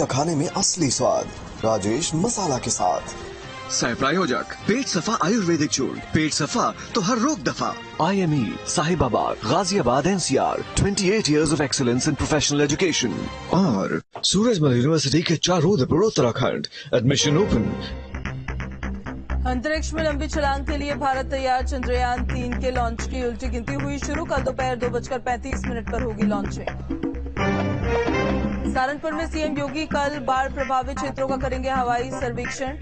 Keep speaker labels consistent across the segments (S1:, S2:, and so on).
S1: खाने में असली स्वाद राजेश मसाला के साथ।
S2: सह प्रायोजक पेट सफा आयुर्वेदिक चूर्ण, पेट सफा तो हर रोग दफा। IME Sahibabad Ghaziabad NCR 28 years of excellence in professional education। और सूरजमल यूनिवर्सिटी के चारों उत्तराखंड एडमिशन ओपन।
S3: अंतरिक्ष में लंबी छलांग के लिए भारत तैयार। चंद्रयान 3 के लॉन्च की उल्टी गिनती हुई शुरू। कल दोपहर 2:35 पर होगी लॉन्चिंग। सहारनपुर में सीएम योगी कल बाढ़ प्रभावित क्षेत्रों का करेंगे हवाई सर्वेक्षण।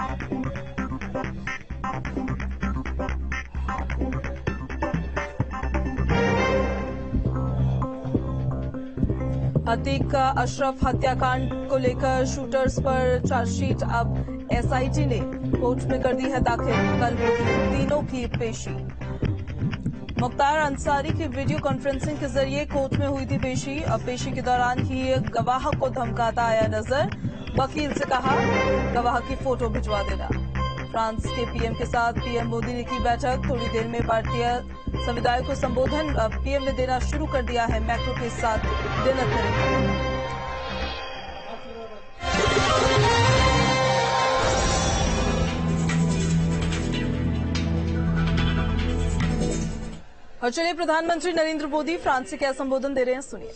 S3: अतीक अशरफ हत्याकांड को लेकर शूटर्स पर चार्जशीट अब SIT ने कोर्ट में कर दी है दाखिल। कल होगी तीनों की पेशी। मुख्तार अंसारी की वीडियो कॉन्फ्रेंसिंग के जरिए कोर्ट में हुई थी पेशी। अब पेशी के दौरान ही गवाह को धमकाता आया नजर। वकील से कहा गवाह की फोटो भिजवा देना। फ्रांस के PM के साथ PM मोदी ने की बैठक। थोड़ी देर में भारतीय समुदाय को संबोधन PM ने देना शुरू कर दिया है। मैक्रो के साथ डिनर करेंगे। और चलिए प्रधानमंत्री नरेंद्र मोदी फ्रांस से क्या संबोधन दे रहे हैं, सुनिए।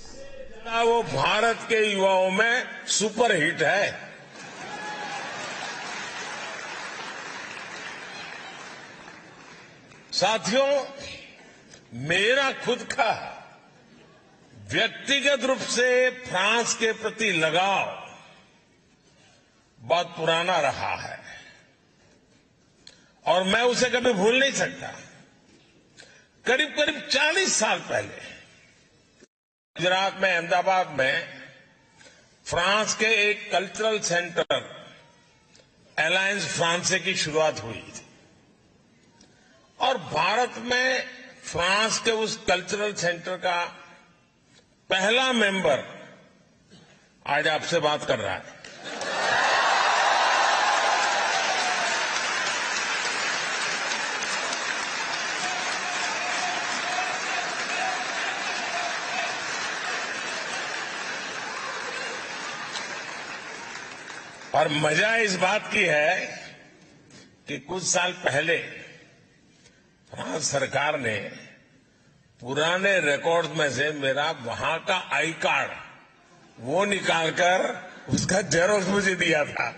S4: वो भारत के युवाओं में सुपर हिट है। साथियों, मेरा खुद का व्यक्तिगत रूप से फ्रांस के प्रति लगाव बहुत पुराना रहा है और मैं उसे कभी भूल नहीं सकता। करीब 40 साल पहले गुजरात में अहमदाबाद में फ्रांस के एक कल्चरल सेंटर अलायंस फ्रांसे की शुरुआत हुई थी और भारत में फ्रांस के उस कल्चरल सेंटर का पहला मेंबर आज आपसे बात कर रहा है। और मजा इस बात की है कि कुछ साल पहले फ्रांस सरकार ने पुराने रिकॉर्ड्स में से मेरा वहां का आई कार्ड वो निकालकर उसका जेरोक्स मुझे दिया था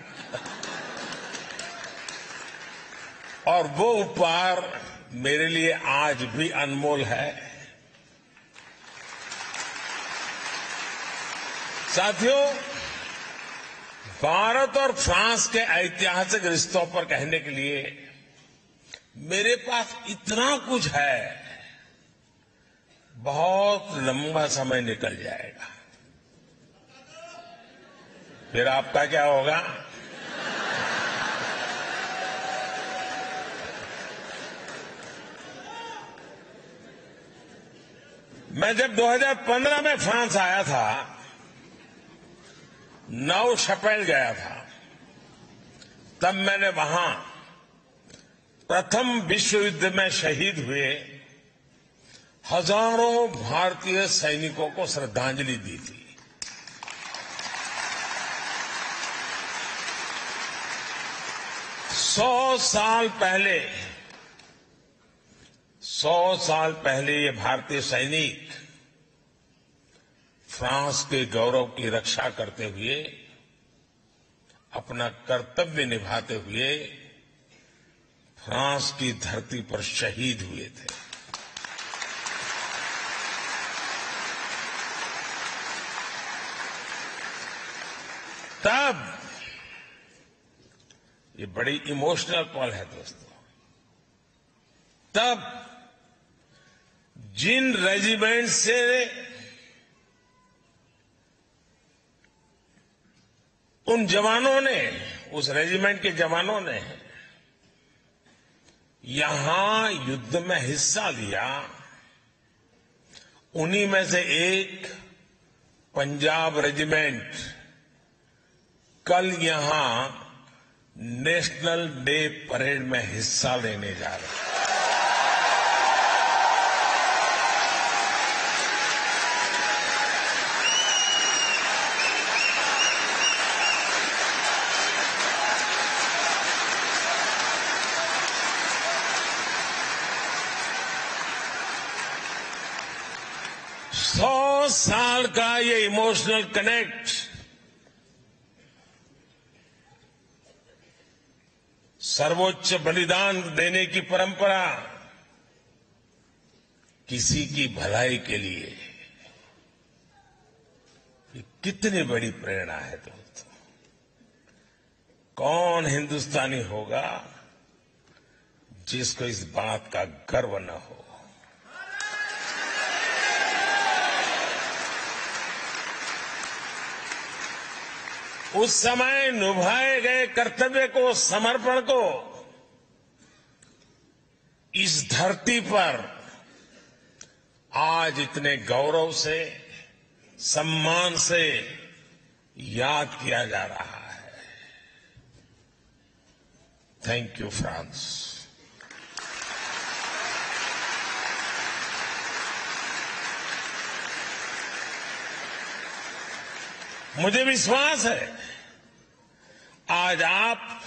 S4: और वो उपहार मेरे लिए आज भी अनमोल है। साथियों, भारत और फ्रांस के ऐतिहासिक रिश्तों पर कहने के लिए मेरे पास इतना कुछ है, बहुत लंबा समय निकल जाएगा। फिर आपका क्या होगा? मैं जब 2015 में फ्रांस आया था, नौ शपेल गया था, तब मैंने वहां प्रथम विश्व युद्ध में शहीद हुए हजारों भारतीय सैनिकों को श्रद्धांजलि दी थी। सौ साल पहले ये भारतीय सैनिक फ्रांस के गौरव की रक्षा करते हुए, अपना कर्तव्य निभाते हुए फ्रांस की धरती पर शहीद हुए थे। तब ये बड़ी इमोशनल पल है दोस्तों। तब जिन रेजिमेंट से उन जवानों ने, उस रेजिमेंट के जवानों ने यहां युद्ध में हिस्सा लिया, उन्हीं में से एक पंजाब रेजिमेंट कल यहां नेशनल डे परेड में हिस्सा लेने जा रहा है। साल का ये इमोशनल कनेक्ट सर्वोच्च बलिदान देने की परंपरा किसी की भलाई के लिए ये कितनी बड़ी प्रेरणा है दोस्तों। कौन हिंदुस्तानी होगा जिसको इस बात का गर्व न हो। उस समय निभाए गए कर्तव्य को, समर्पण को इस धरती पर आज इतने गौरव से, सम्मान से याद किया जा रहा है। Thank you France. मुझे विश्वास है आज आप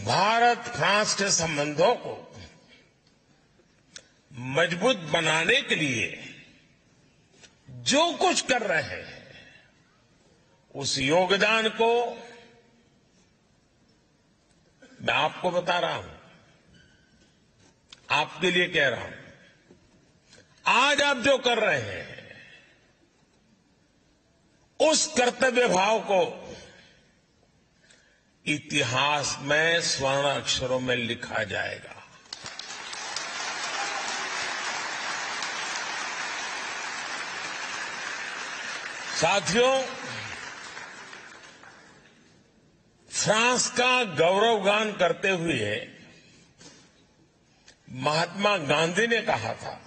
S4: भारत फ्रांस के संबंधों को मजबूत बनाने के लिए जो कुछ कर रहे हैं उस योगदान को मैं आपको बता रहा हूं, आपके लिए कह रहा हूं। आज आप जो कर रहे हैं उस कर्तव्य भाव को इतिहास में स्वर्ण अक्षरों में लिखा जाएगा। साथियों, फ्रांस का गौरवगान करते हुए महात्मा गांधी ने कहा था,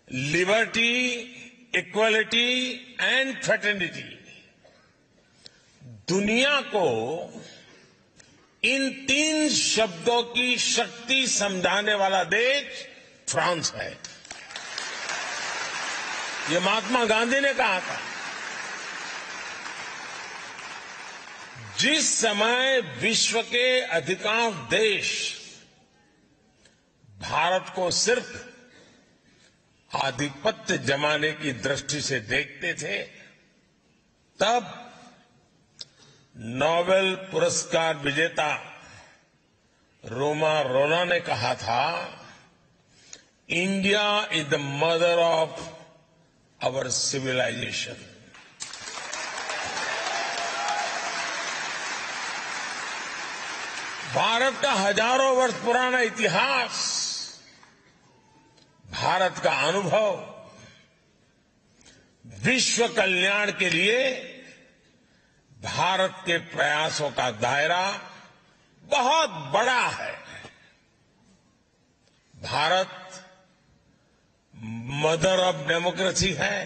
S4: लिबर्टी, इक्वलिटी एंड फ्रेटर्निटी। दुनिया को इन 3 शब्दों की शक्ति समझाने वाला देश फ्रांस है। ये महात्मा गांधी ने कहा था। जिस समय विश्व के अधिकांश देश भारत को सिर्फ आधिपत्य जमाने की दृष्टि से देखते थे, तब नोबेल पुरस्कार विजेता रोमा रोला ने कहा था, India is the mother of our civilisation. Bharat का हजारों वर्ष पुराना इतिहास, भारत का अनुभव विश्व कल्याण के लिए भारत के प्रयासों का दायरा बहुत बड़ा है। भारत मदर ऑफ डेमोक्रेसी है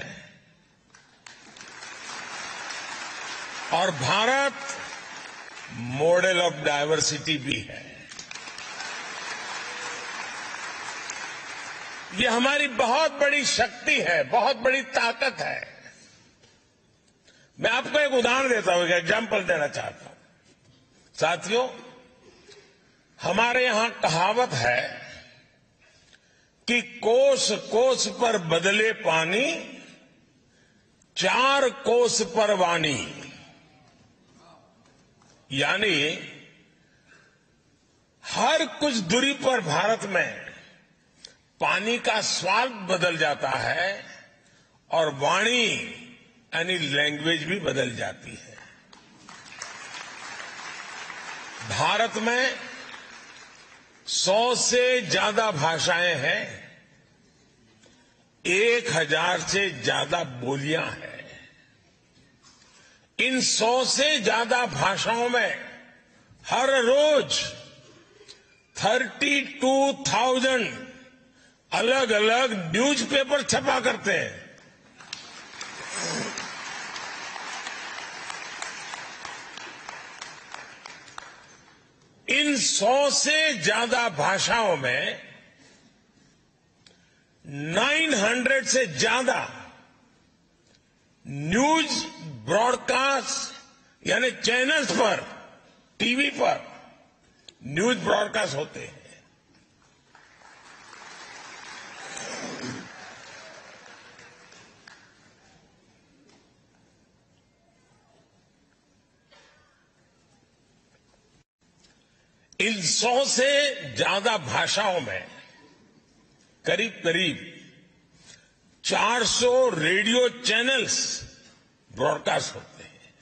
S4: और भारत मॉडल ऑफ डायवर्सिटी भी है। ये हमारी बहुत बड़ी शक्ति है, बहुत बड़ी ताकत है। मैं आपको एक उदाहरण देता हूं, एक एग्जाम्पल देना चाहता हूं। साथियों, हमारे यहां कहावत है कि कोस कोस पर बदले पानी, 4 कोस पर वाणी। यानी हर कुछ दूरी पर भारत में पानी का स्वाद बदल जाता है और वाणी यानी लैंग्वेज भी बदल जाती है। भारत में 100 से ज्यादा भाषाएं हैं, 1000 से ज्यादा बोलियां हैं। इन 100 से ज्यादा भाषाओं में हर रोज 32,000 अलग अलग न्यूज़पेपर छपा करते हैं। इन 100 से ज्यादा भाषाओं में 900 से ज्यादा न्यूज ब्रॉडकास्ट यानी चैनल्स पर, टीवी पर न्यूज ब्रॉडकास्ट होते हैं। इन 100 से ज्यादा भाषाओं में करीब करीब 400 रेडियो चैनल्स ब्रॉडकास्ट होते हैं।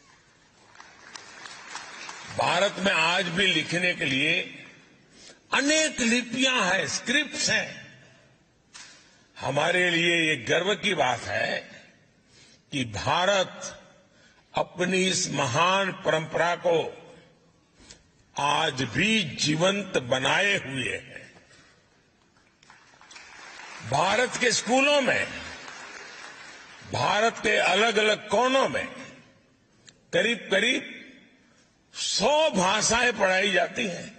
S4: भारत में आज भी लिखने के लिए अनेक लिपियां हैं, स्क्रिप्ट्स हैं। हमारे लिए ये गर्व की बात है कि भारत अपनी इस महान परंपरा को आज भी जीवंत बनाए हुए है। भारत के स्कूलों में, भारत के अलग अलग कोनों में करीब करीब 100 भाषाएं पढ़ाई जाती हैं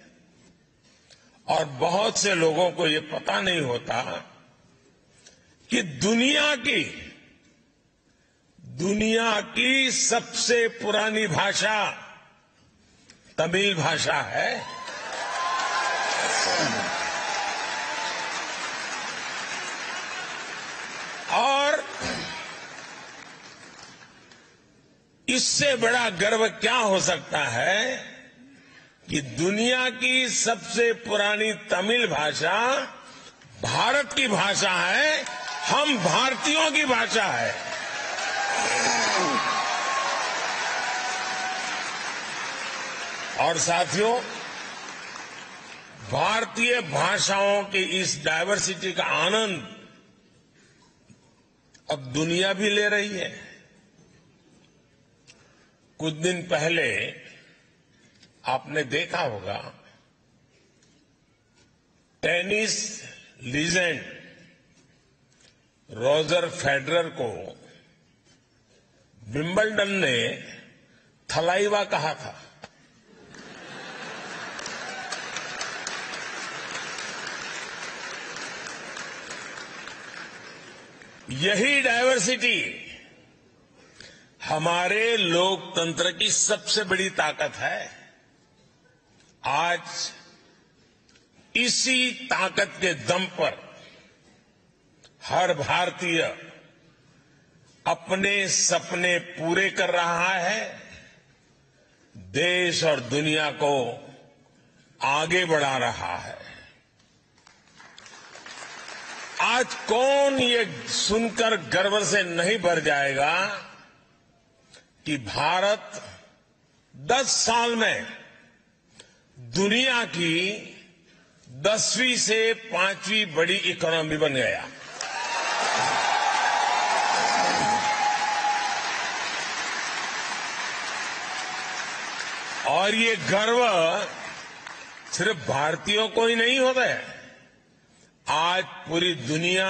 S4: और बहुत से लोगों को ये पता नहीं होता कि दुनिया की सबसे पुरानी भाषा तमिल भाषा है। और इससे बड़ा गर्व क्या हो सकता है कि दुनिया की सबसे पुरानी तमिल भाषा भारत की भाषा है, हम भारतीयों की भाषा है। और साथियों, भारतीय भाषाओं की इस डायवर्सिटी का आनंद अब दुनिया भी ले रही है। कुछ दिन पहले आपने देखा होगा, टेनिस लीजेंड रोजर फेडरर को विंबलडन ने थलाइवा कहा था। यही डायवर्सिटी हमारे लोकतंत्र की सबसे बड़ी ताकत है। आज इसी ताकत के दम पर हर भारतीय अपने सपने पूरे कर रहा है, देश और दुनिया को आगे बढ़ा रहा है। आज कौन ये सुनकर गर्व से नहीं भर जाएगा कि भारत 10 साल में दुनिया की 10वीं से 5वीं बड़ी इकोनॉमी बन गया। और ये गर्व सिर्फ भारतीयों को ही नहीं होता है। आज पूरी दुनिया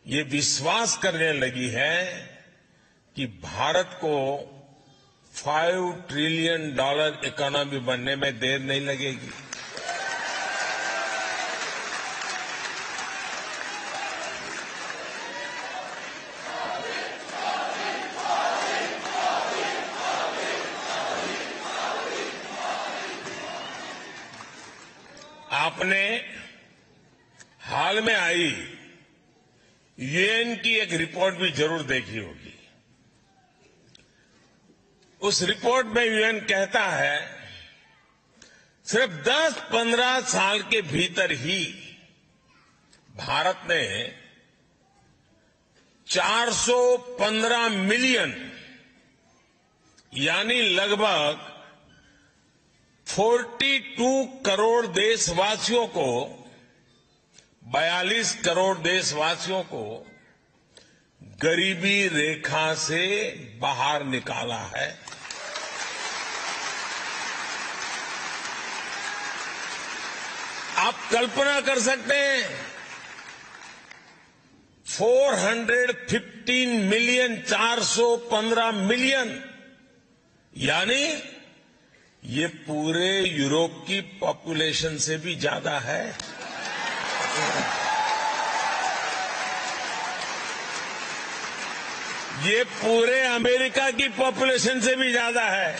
S4: ये विश्वास करने लगी है कि भारत को $5 ट्रिलियन इकोनॉमी बनने में देर नहीं लगेगी। आपने हाल में आई यूएन की एक रिपोर्ट भी जरूर देखी होगी। उस रिपोर्ट में यूएन कहता है सिर्फ 10-15 साल के भीतर ही भारत ने 415 मिलियन यानी लगभग 42 करोड़ देशवासियों को 42 करोड़ देशवासियों को गरीबी रेखा से बाहर निकाला है। आप कल्पना कर सकते हैं 415 मिलियन 415 मिलियन यानी ये पूरे यूरोप की पॉपुलेशन से भी ज्यादा है। ये पूरे अमेरिका की पॉपुलेशन से भी ज्यादा है।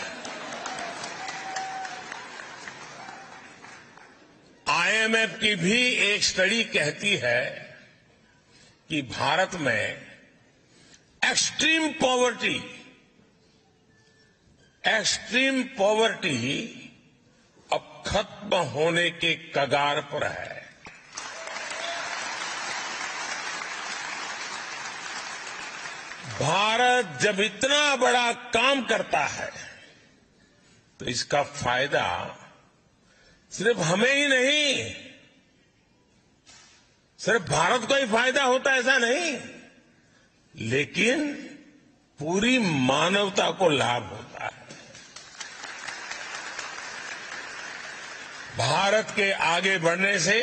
S4: आईएमएफ की भी एक स्टडी कहती है कि भारत में एक्सट्रीम पॉवर्टी अब खत्म होने के कगार पर है। भारत जब इतना बड़ा काम करता है तो इसका फायदा सिर्फ हमें ही नहीं, सिर्फ भारत को ही फायदा होता है ऐसा नहीं, लेकिन पूरी मानवता को लाभ होता है। भारत के आगे बढ़ने से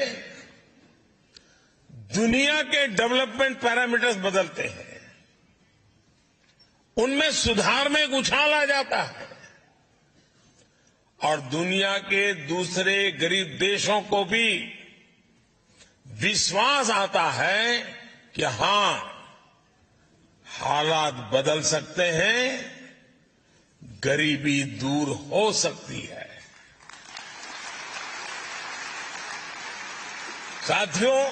S4: दुनिया के डेवलपमेंट पैरामीटर्स बदलते हैं, उनमें सुधार में एक उछाल आ जाता है और दुनिया के दूसरे गरीब देशों को भी विश्वास आता है कि हां, हालात बदल सकते हैं, गरीबी दूर हो सकती है। साथियों,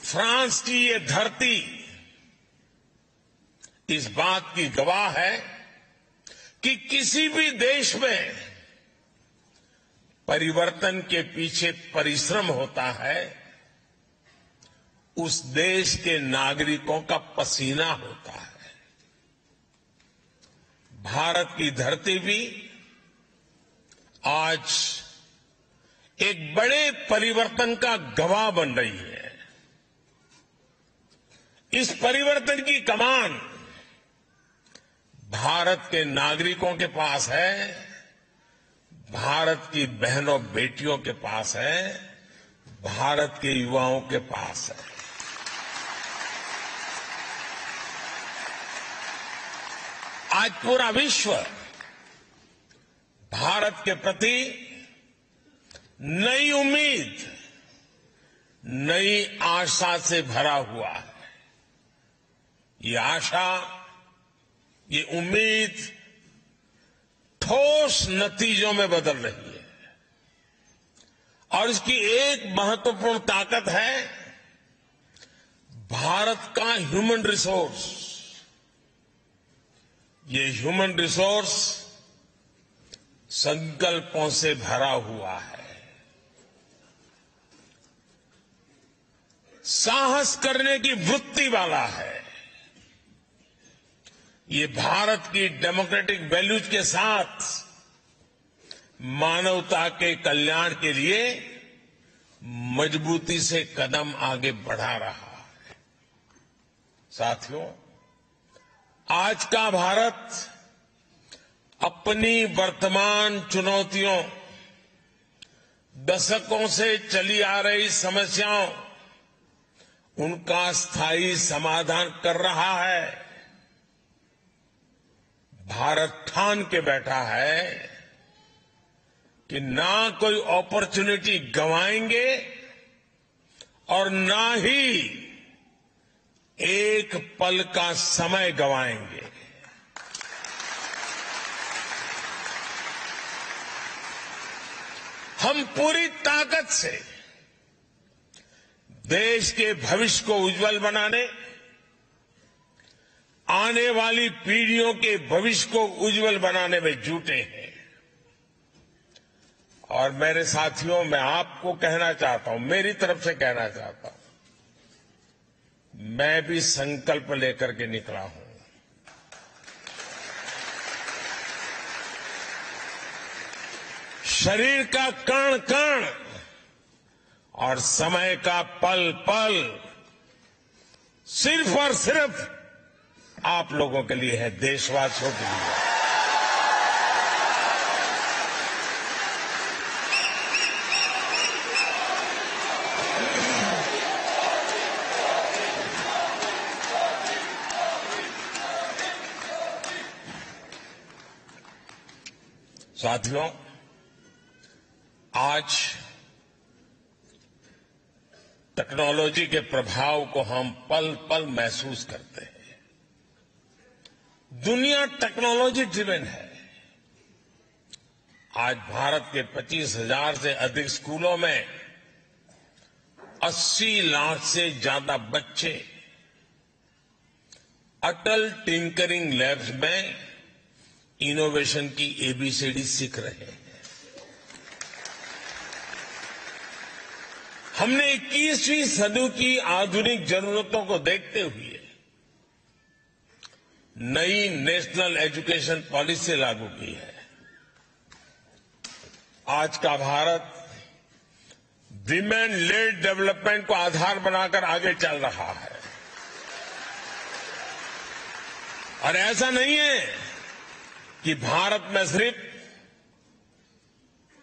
S4: फ्रांस की ये धरती इस बात की गवाह है कि किसी भी देश में परिवर्तन के पीछे परिश्रम होता है, उस देश के नागरिकों का पसीना होता है। भारत की धरती भी आज एक बड़े परिवर्तन का गवाह बन रही है। इस परिवर्तन की कमान भारत के नागरिकों के पास है, भारत की बहनों बेटियों के पास है, भारत के युवाओं के पास है। आज पूरा विश्व भारत के प्रति नई उम्मीद, नई आशा से भरा हुआ है। ये आशा, ये उम्मीद ठोस नतीजों में बदल रही है और इसकी एक महत्वपूर्ण ताकत है भारत का ह्यूमन रिसोर्स। ये ह्यूमन रिसोर्स संकल्पों से भरा हुआ है, साहस करने की वृत्ति वाला है। ये भारत की डेमोक्रेटिक वैल्यूज के साथ मानवता के कल्याण के लिए मजबूती से कदम आगे बढ़ा रहा है। साथियों, आज का भारत अपनी वर्तमान चुनौतियों, दशकों से चली आ रही समस्याओं, उनका स्थायी समाधान कर रहा है। भारत ठान के बैठा है कि ना कोई अपॉर्चुनिटी गंवाएंगे और ना ही एक पल का समय गंवाएंगे। हम पूरी ताकत से देश के भविष्य को उज्जवल बनाने, आने वाली पीढ़ियों के भविष्य को उज्जवल बनाने में जुटे हैं। और मेरे साथियों, मैं आपको कहना चाहता हूं, मेरी तरफ से कहना चाहता हूं, मैं भी संकल्प लेकर के निकला हूं। शरीर का कण कण और समय का पल पल सिर्फ और सिर्फ आप लोगों के लिए है, देशवासियों के लिए। साथियों, आज टेक्नोलॉजी के प्रभाव को हम पल पल महसूस करते हैं। दुनिया टेक्नोलॉजी ड्रिवन है। आज भारत के 25,000 से अधिक स्कूलों में 80 लाख से ज्यादा बच्चे अटल टिंकरिंग लैब्स में इनोवेशन की एबीसीडी सीख रहे हैं। हमने 21वीं सदी की आधुनिक जरूरतों को देखते हुए नई नेशनल एजुकेशन पॉलिसी लागू की है। आज का भारत विमेन लेड डेवलपमेंट को आधार बनाकर आगे चल रहा है। और ऐसा नहीं है कि भारत में सिर्फ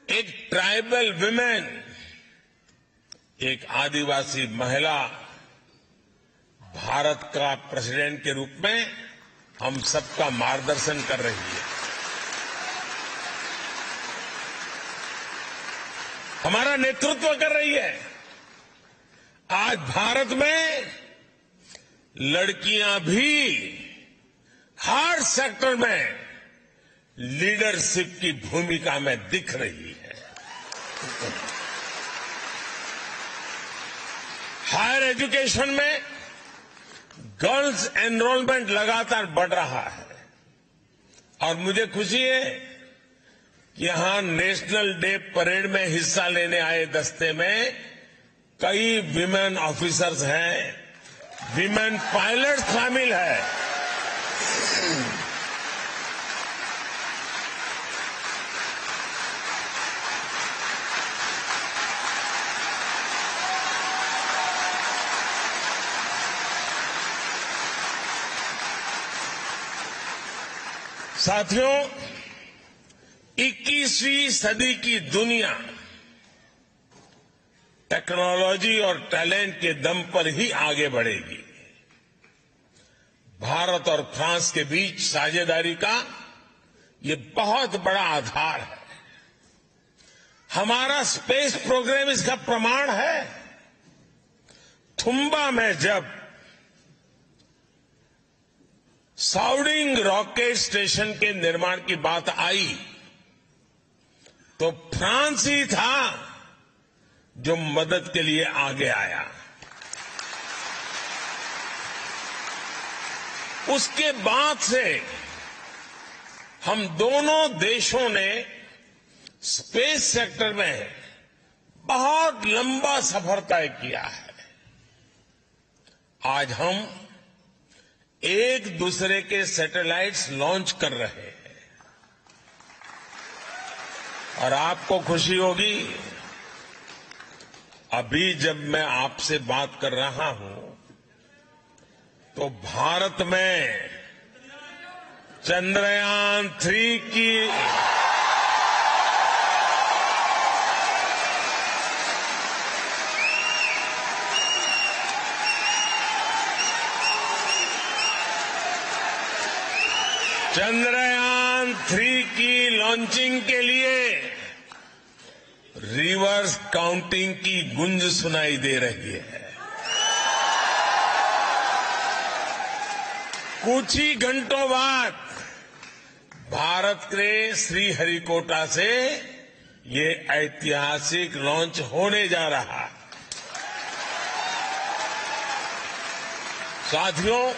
S4: एक ट्राइबल विमेन, एक आदिवासी महिला भारत का प्रेसिडेंट के रूप में हम सबका मार्गदर्शन कर रही है। हमारा नेतृत्व कर रही है। आज भारत में लड़कियां भी हर सेक्टर में लीडरशिप की भूमिका में दिख रही है। हायर एजुकेशन में गर्ल्स एनरोलमेंट लगातार बढ़ रहा है और मुझे खुशी है कि यहां नेशनल डे परेड में हिस्सा लेने आए दस्ते में कई विमेन ऑफिसर्स हैं, विमेन पायलट शामिल है। साथियों, 21वीं सदी की दुनिया टेक्नोलॉजी और टैलेंट के दम पर ही आगे बढ़ेगी। भारत और फ्रांस के बीच साझेदारी का ये बहुत बड़ा आधार है। हमारा स्पेस प्रोग्राम इसका प्रमाण है। थुम्बा में जब साउडिंग रॉकेट स्टेशन के निर्माण की बात आई तो फ्रांस ही था जो मदद के लिए आगे आया। उसके बाद से हम दोनों देशों ने स्पेस सेक्टर में बहुत लंबा सफर तय किया है। आज हम एक दूसरे के सैटेलाइट्स लॉन्च कर रहे हैं और आपको खुशी होगी, अभी जब मैं आपसे बात कर रहा हूं तो भारत में चंद्रयान 3 की लॉन्चिंग के लिए रिवर्स काउंटिंग की गूंज सुनाई दे रही है। कुछ ही घंटों बाद भारत के श्रीहरिकोटा से ये ऐतिहासिक लॉन्च होने जा रहा है। साथियों,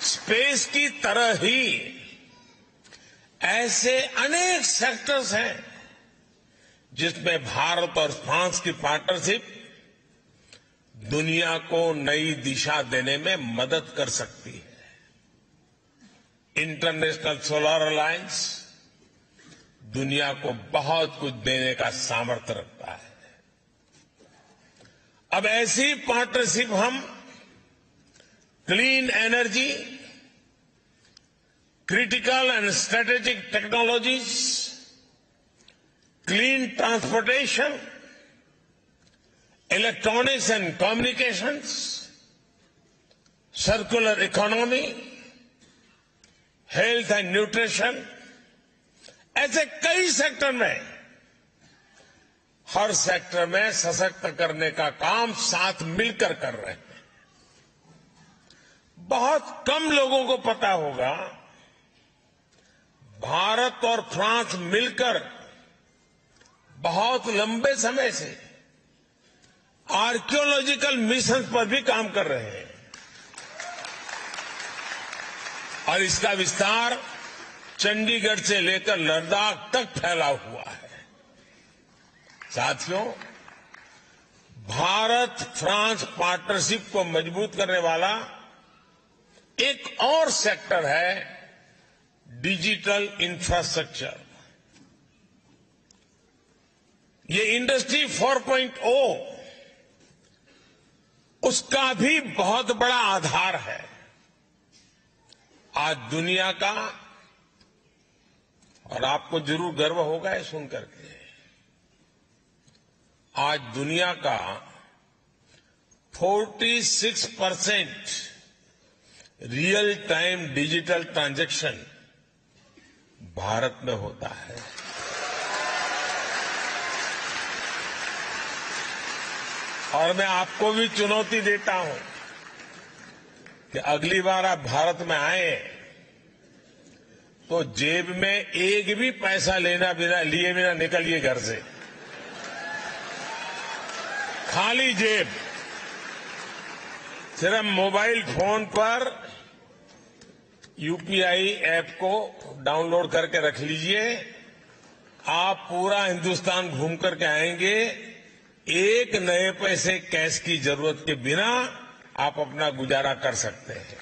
S4: स्पेस की तरह ही ऐसे अनेक सेक्टर्स हैं जिसमें भारत और फ्रांस की पार्टनरशिप दुनिया को नई दिशा देने में मदद कर सकती है। इंटरनेशनल सोलर अलायंस दुनिया को बहुत कुछ देने का सामर्थ्य रखता है। अब ऐसी पार्टनरशिप हम clean energy, critical and strategic technologies, clean transportation, electronics and communications, circular economy, health and nutrition, ऐसे कई सेक्टर में, हर सेक्टर में सशक्त करने का काम साथ मिलकर कर रहे हैं। बहुत कम लोगों को पता होगा, भारत और फ्रांस मिलकर बहुत लंबे समय से आर्कियोलॉजिकल मिशन पर भी काम कर रहे हैं और इसका विस्तार चंडीगढ़ से लेकर लद्दाख तक फैला हुआ है। साथियों, भारत फ्रांस पार्टनरशिप को मजबूत करने वाला एक और सेक्टर है डिजिटल इंफ्रास्ट्रक्चर। ये इंडस्ट्री 4.0 उसका भी बहुत बड़ा आधार है। आज दुनिया का, और आपको जरूर गर्व होगा ये सुनकर के, आज दुनिया का 46% real time digital transaction Bharat में होता है। और मैं आपको भी चुनौती देता हूं कि अगली बार आप भारत में आए तो जेब में एक भी पैसा लिए बिना निकलिए घर से। खाली जेब, सिर्फ मोबाइल फोन पर यूपीआई ऐप को डाउनलोड करके रख लीजिए। आप पूरा हिंदुस्तान घूम करके आएंगे, एक नए पैसे कैश की जरूरत के बिना आप अपना गुजारा कर सकते हैं।